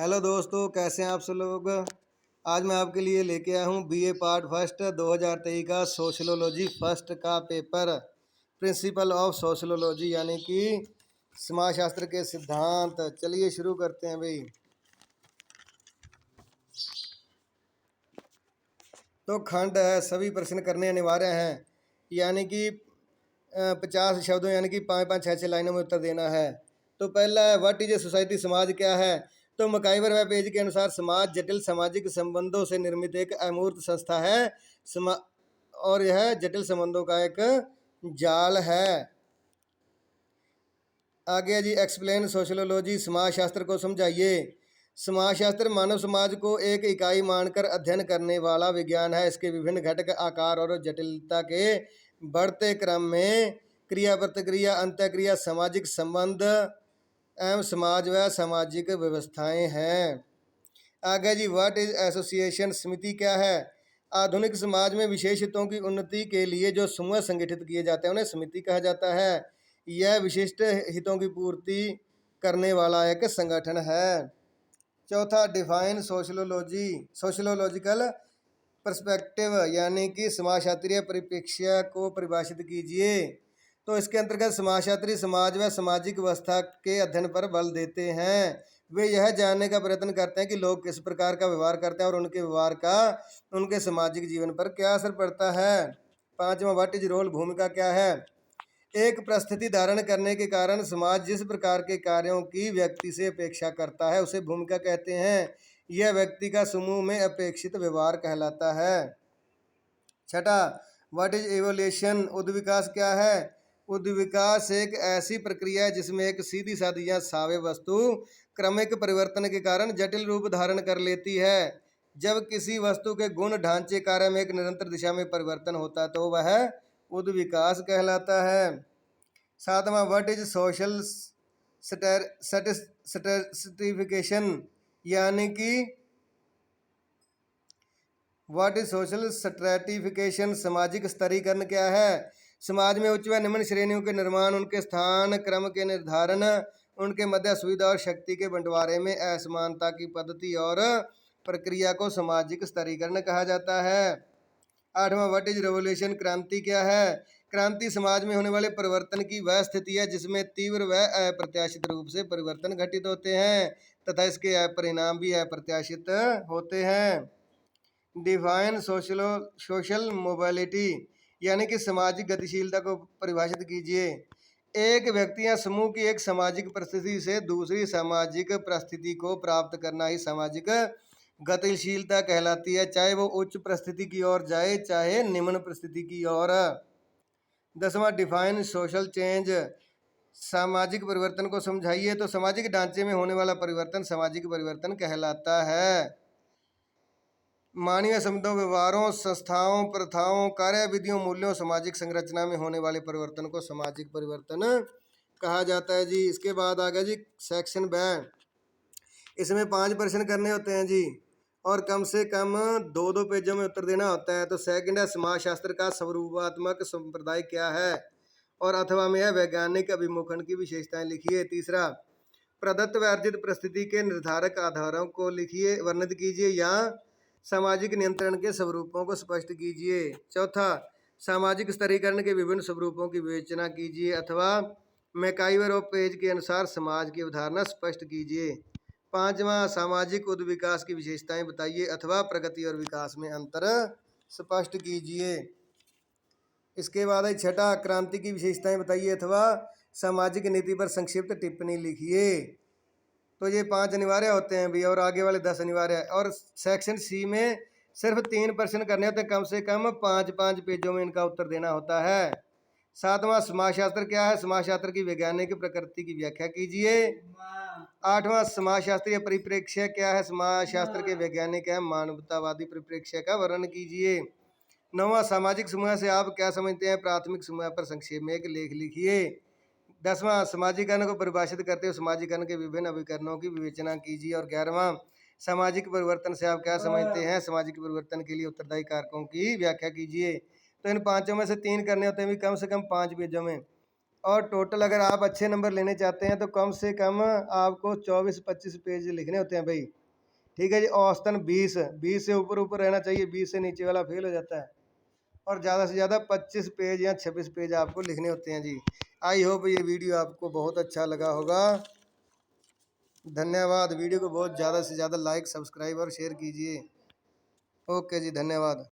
Hello दोस्तों, कैसे हैं आप सब लोग। आज मैं आपके लिए लेके आया हूँ बीए पार्ट फर्स्ट 2023 का सोशलोलॉजी फर्स्ट का पेपर। प्रिंसिपल ऑफ सोशलोलॉजी यानी कि समाजशास्त्र के सिद्धांत। चलिए शुरू करते हैं भाई। तो खंड है, सभी प्रश्न करने अनिवार्य हैं, यानी कि 50 शब्दों यानी कि 5-5 6-6 लाइनों में उत्तर देना है। तो पहला है, व्हाट इज ए सोसाइटी, समाज क्या है। तो मकाइवर वेब पेज के अनुसार समाज जटिल सामाजिक संबंधों से निर्मित एक अमूर्त संस्था है। समा और यह जटिल संबंधों का एक जाल है। आगे जी, एक्सप्लेन सोशलोलॉजी, समाजशास्त्र को समझाइए। समाजशास्त्र मानव समाज को एक इकाई मानकर अध्ययन करने वाला विज्ञान है। इसके विभिन्न घटक, आकार और जटिलता के बढ़ते क्रम में क्रिया प्रतिक्रिया, अंतःक्रिया, सामाजिक संबंध एवं समाज व सामाजिक व्यवस्थाएं हैं। आगे जी, व्हाट इज एसोसिएशन, समिति क्या है। आधुनिक समाज में विशेष हितों की उन्नति के लिए जो समूह संगठित किए जाते हैं उन्हें समिति कहा जाता है। यह विशिष्ट हितों की पूर्ति करने वाला एक संगठन है। चौथा, डिफाइन सोशलोलॉजी, सोशलोलॉजिकल पर्सपेक्टिव यानी कि समाजशास्त्रीय परिप्रेक्ष्य को परिभाषित कीजिए। तो इसके अंतर्गत समाजशास्त्री समाज व सामाजिक व्यवस्था के अध्ययन पर बल देते हैं। वे यह जानने का प्रयत्न करते हैं कि लोग किस प्रकार का व्यवहार करते हैं और उनके व्यवहार का उनके सामाजिक जीवन पर क्या असर पड़ता है। पांचवा, व्हाट इज रोल, भूमिका क्या है। एक परिस्थिति धारण करने के कारण समाज जिस प्रकार के कार्यों की व्यक्ति से अपेक्षा करता है उसे भूमिका कहते हैं। यह व्यक्ति का समूह में अपेक्षित व्यवहार कहलाता है। छठा, व्हाट इज एवोल्यूशन, उद्विकास क्या है। उद्विकास एक ऐसी प्रक्रिया है जिसमें एक सीधी सादी या सावे वस्तु क्रमिक परिवर्तन के कारण जटिल रूप धारण कर लेती है। जब किसी वस्तु के गुण, ढांचे, कार्य में एक निरंतर दिशा में परिवर्तन होता है तो वह उद्विकास कहलाता है। सातवां, व्हाट इज सोशल स्ट्रेटिफिकेशन यानी कि व्हाट इज सोशल स्ट्रेटिफिकेशन, सामाजिक स्तरीकरण क्या है। समाज में उच्च व निम्न श्रेणियों के निर्माण, उनके स्थान क्रम के निर्धारण, उनके मध्य सुविधा और शक्ति के बंटवारे में असमानता की पद्धति और प्रक्रिया को सामाजिक स्तरीकरण कहा जाता है। आठवां, व्हाट इज रेवोल्यूशन, क्रांति क्या है। क्रांति समाज में होने वाले परिवर्तन की वह स्थिति है जिसमें तीव्र व अप्रत्याशित रूप से परिवर्तन घटित होते हैं तथा इसके परिणाम भी अप्रत्याशित होते हैं। डिफाइन सोशल मोबिलिटी यानी कि सामाजिक गतिशीलता को परिभाषित कीजिए। एक व्यक्ति या समूह की एक सामाजिक परिस्थिति से दूसरी सामाजिक परिस्थिति को प्राप्त करना ही सामाजिक गतिशीलता कहलाती है, चाहे वो उच्च परिस्थिति की ओर जाए चाहे निम्न परिस्थिति की ओर। दसवां, डिफाइन सोशल चेंज, सामाजिक परिवर्तन को समझाइए। तो सामाजिक ढांचे में होने वाला परिवर्तन सामाजिक परिवर्तन कहलाता है। मानवीय संबंधों, व्यवहारों, संस्थाओं, प्रथाओं, कार्य विधियों, मूल्यों, सामाजिक संरचना में होने वाले परिवर्तन को सामाजिक परिवर्तन कहा जाता है जी। इसके बाद आ गया जी सेक्शन ब। इसमें 5 प्रश्न करने होते हैं जी और कम से कम 2-2 पेजों में उत्तर देना होता है। तो सेकंड है, समाजशास्त्र का स्वरूपात्मक संप्रदाय क्या है और अथवा में है वैज्ञानिक अभिमुखन की विशेषताएं लिखिए। तीसरा, प्रदत्त व अर्जित परिस्थिति के निर्धारक आधारों को लिखिए, वर्णित कीजिए या सामाजिक नियंत्रण के स्वरूपों को स्पष्ट कीजिए। चौथा, सामाजिक स्तरीकरण के विभिन्न स्वरूपों की विवेचना कीजिए अथवा मैकाइवर और पेज के अनुसार समाज की अवधारणा स्पष्ट कीजिए। पांचवा, सामाजिक उद्विकास की विशेषताएं बताइए अथवा प्रगति और विकास में अंतर स्पष्ट कीजिए। इसके बाद है छठा, क्रांति की विशेषताएं बताइए अथवा सामाजिक नीति पर संक्षिप्त टिप्पणी लिखिए। तो ये 5 अनिवार्य होते हैं भी और आगे वाले 10 अनिवार्य है। और सेक्शन सी में सिर्फ 3 प्रश्न करने होते हैं, कम से कम 5-5 पेजों में इनका उत्तर देना होता है। सातवां, समाजशास्त्र क्या है, समाजशास्त्र की वैज्ञानिक प्रकृति की व्याख्या कीजिए। आठवां, समाजशास्त्रीय परिप्रेक्ष्य क्या है, समाजशास्त्र के वैज्ञानिक है मानवतावादी परिप्रेक्ष्य का वर्णन कीजिए। नौवां, सामाजिक समूह से आप क्या समझते हैं, प्राथमिक समूह पर संक्षेप में एक लेख लिखिए। 10वां, समाजीकरण को परिभाषित करते हुए समाजीकरण के विभिन्न अभिकरणों की विवेचना कीजिए। और 11वां, सामाजिक परिवर्तन से आप क्या समझते हैं, सामाजिक परिवर्तन के लिए उत्तरदायी कारकों की व्याख्या कीजिए। तो इन 5 में से 3 करने होते हैं भी कम से कम 5 पेजों में। और टोटल अगर आप अच्छे नंबर लेने चाहते हैं तो कम से कम आपको 24-25 पेज लिखने होते हैं भाई। ठीक है जी। औसतन 20 से ऊपर ऊपर रहना चाहिए, 20 से नीचे वाला फेल हो जाता है। और ज़्यादा से ज़्यादा 25 पेज या 26 पेज आपको लिखने होते हैं जी। आई होप ये वीडियो आपको बहुत अच्छा लगा होगा। धन्यवाद। वीडियो को बहुत ज़्यादा से ज़्यादा लाइक, सब्सक्राइब और शेयर कीजिए। ओके जी, धन्यवाद।